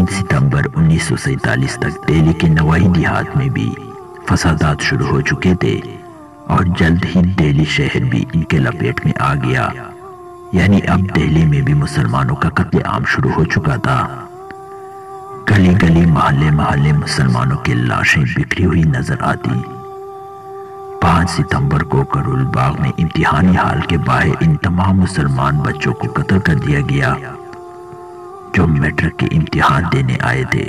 3 ستمبر 1947 تک دہلی کے نواحی دیہات میں بھی فسادات شروع ہو چکے تھے اور جلد ہی دہلی شہر بھی ان کے لپیٹ میں آ گیا، یعنی اب دہلی میں بھی مسلمانوں کا قتل عام شروع ہو چکا تھا۔ گلی گلی محلے محلے مسلمانوں کی لاشیں بکھری ہوئی نظر آتی۔ 5 ستمبر کو کرول باغ میں امتحانی ہال کے باہر ان تمام مسلمان بچوں کو قتل کر دیا گیا جو میٹرک کے امتحان دینے آئے تھے۔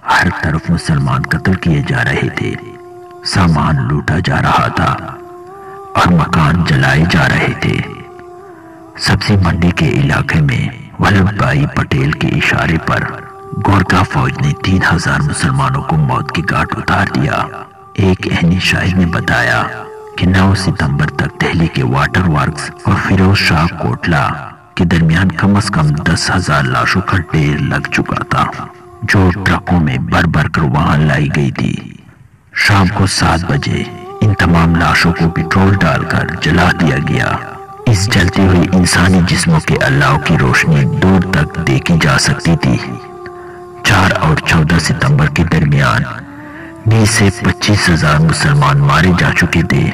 ہر طرف مسلمان قتل کیے جا رہے تھے، سامان لوٹا جا رہا تھا اور مکان جلائے جا رہے تھے۔ سبزی منڈی کے علاقے میں ولبھ بھائی پٹیل کے اشارے پر گورکھا فوج نے 3000 مسلمانوں کو موت کی گھاٹ اتار دیا۔ ایک عینی شاہد نے بتایا کہ 9 ستمبر تک دہلی کے واٹر ورکس اور فیروز شاہ کوٹلہ کے درمیان کم از کم 10,000 لاشوں کا ڈھیر لگ چکا تھا جو ٹرکوں میں بھر بھر کر وہاں لائی گئی تھی۔ شام کو 7 بجے ان تمام لاشوں کو پٹرول ڈال کر جلا دیا گیا۔ اس جلتی ہوئی انسانی جسموں کے الاؤ کی روشنی دور تک دیکھی جا سکتی تھی۔ 4 اور 14 ستمبر کے درمیان 20 سے 25,000 مسلمان مارے جا چکے تھے۔